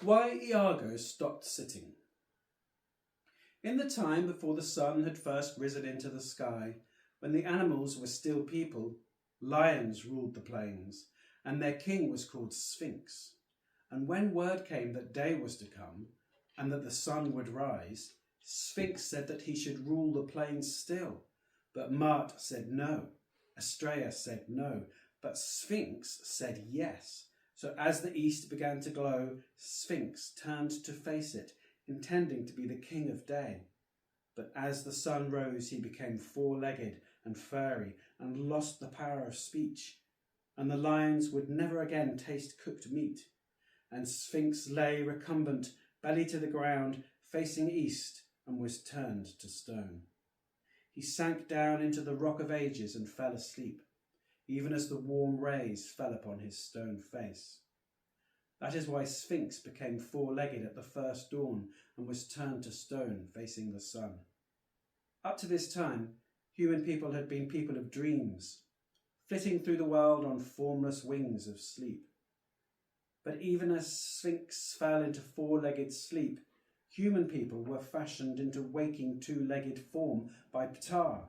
Why Iago stopped sitting. In the time before the sun had first risen into the sky, when the animals were still people, lions ruled the plains, and their king was called Sphinx. And when word came that day was to come, and that the sun would rise, Sphinx said that he should rule the plains still. But Mart said no, Astraea said no, but Sphinx said yes. So as the east began to glow, Sphinx turned to face it, intending to be the king of day. But as the sun rose, he became four-legged and furry and lost the power of speech. And the lions would never again taste cooked meat. And Sphinx lay recumbent, belly to the ground, facing east, and was turned to stone. He sank down into the rock of ages and fell asleep, even as the warm rays fell upon his stone face. That is why Sphinx became four-legged at the first dawn and was turned to stone, facing the sun. Up to this time, human people had been people of dreams, flitting through the world on formless wings of sleep. But even as Sphinx fell into four-legged sleep, human people were fashioned into waking two-legged form by Ptah,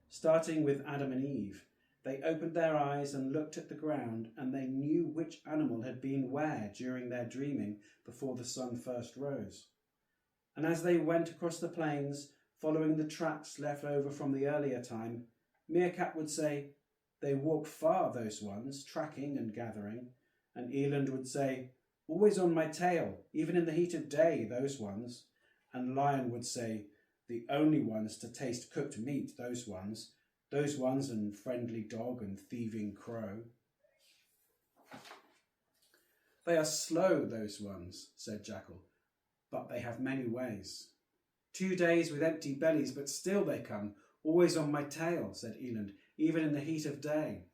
starting with Adam and Eve. They opened their eyes and looked at the ground, and they knew which animal had been where during their dreaming before the sun first rose. And as they went across the plains, following the tracks left over from the earlier time, Meerkat would say, "They walk far, those ones, tracking and gathering." And Eland would say, "Always on my tail, even in the heat of day, those ones." And Lion would say, "The only ones to taste cooked meat, those ones and friendly dog and thieving crow." "They are slow, those ones," said Jackal, "but they have many ways." "2 days with empty bellies, but still they come, always on my tail," said Eland, "even in the heat of day."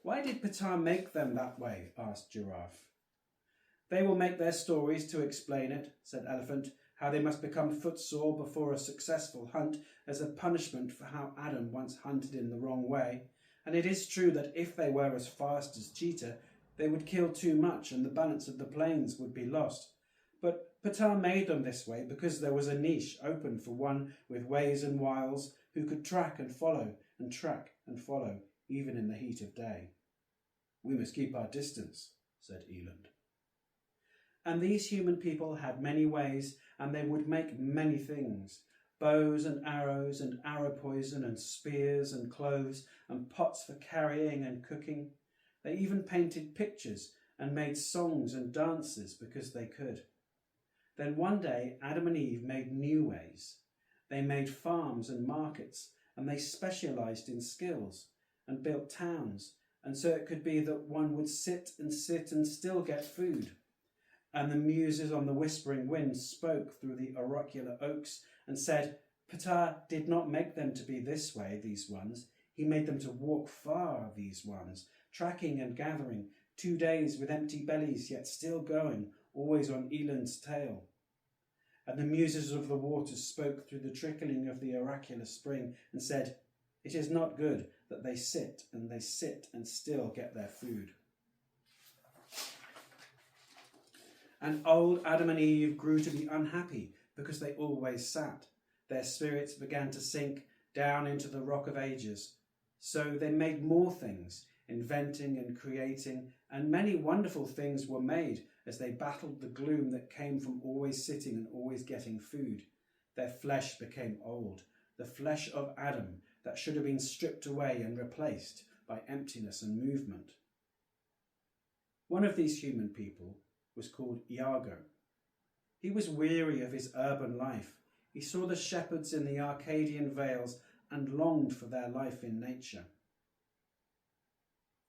"Why did Ptah make them that way?" asked Giraffe. "They will make their stories to explain it," said Elephant, "how they must become footsore before a successful hunt as a punishment for how Adam once hunted in the wrong way. And it is true that if they were as fast as Cheetah, they would kill too much and the balance of the plains would be lost. But Ptah made them this way because there was a niche open for one with ways and wiles who could track and follow and track and follow, even in the heat of day." "We must keep our distance," said Eland. And these human people had many ways, and they would make many things: bows and arrow poison and spears and clothes and pots for carrying and cooking. They even painted pictures and made songs and dances because they could. Then one day Adam and Eve made new ways. They made farms and markets, and they specialized in skills and built towns, and so it could be that one would sit and still get food. And the muses on the whispering wind spoke through the oracular oaks and said, "Ptah did not make them to be this way, these ones. He made them to walk far, these ones, tracking and gathering, 2 days with empty bellies, yet still going, always on Eland's tail." And the muses of the waters spoke through the trickling of the oracular spring and said, "It is not good that they sit and still get their food." And old Adam and Eve grew to be unhappy because they always sat. Their spirits began to sink down into the rock of ages. So they made more things, inventing and creating, and many wonderful things were made as they battled the gloom that came from always sitting and always getting food. Their flesh became old, the flesh of Adam that should have been stripped away and replaced by emptiness and movement. One of these human people was called Iago. He was weary of his urban life. He saw the shepherds in the Arcadian vales and longed for their life in nature.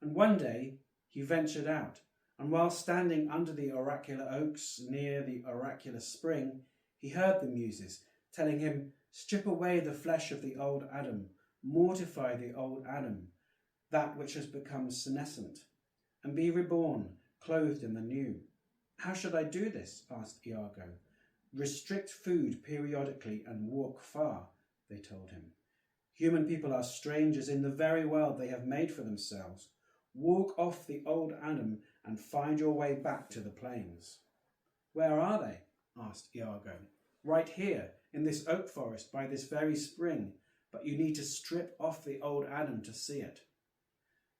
And one day he ventured out, and while standing under the oracular oaks near the oracular spring, he heard the muses telling him, "Strip away the flesh of the old Adam, mortify the old Adam, that which has become senescent, and be reborn, clothed in the new." "How should I do this?" asked Iago. "Restrict food periodically and walk far," they told him. "Human people are strangers in the very world they have made for themselves. Walk off the old Adam and find your way back to the plains." Where are they? Asked Iago. Right here, in this oak forest by this very spring, but you need to strip off the old Adam to see it.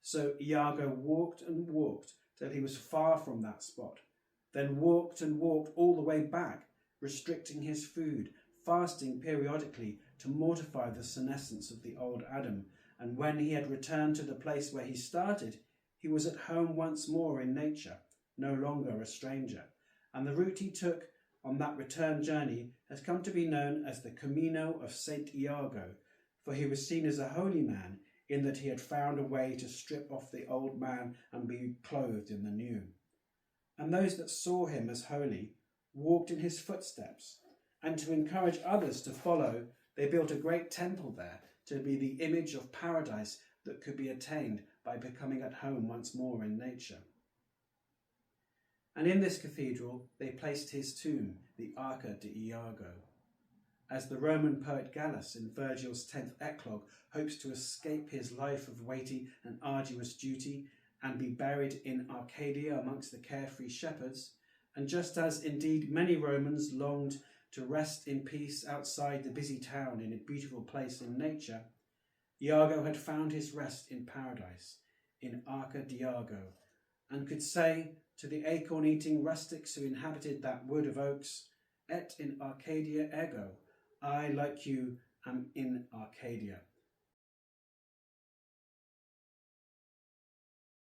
So Iago walked and walked till he was far from that spot, then walked and walked all the way back, restricting his food, fasting periodically to mortify the senescence of the old Adam, and when he had returned to the place where he started, he was at home once more in nature, no longer a stranger, and the route he took on that return journey has come to be known as the Camino of Saint Iago, for he was seen as a holy man in that he had found a way to strip off the old man and be clothed in the new. And those that saw him as holy walked in his footsteps, and to encourage others to follow, they built a great temple there to be the image of paradise that could be attained by becoming at home once more in nature. And in this cathedral they placed his tomb, the Arca de Iago. As the Roman poet Gallus in Virgil's 10th Eclogue hopes to escape his life of weighty and arduous duty and be buried in Arcadia amongst the carefree shepherds, and just as indeed many Romans longed to rest in peace outside the busy town in a beautiful place in nature, Iago had found his rest in paradise, in Arca de Iago, and could say to the acorn-eating rustics who inhabited that wood of oaks, "Et in Arcadia ego, I, like you, am in Arcadia."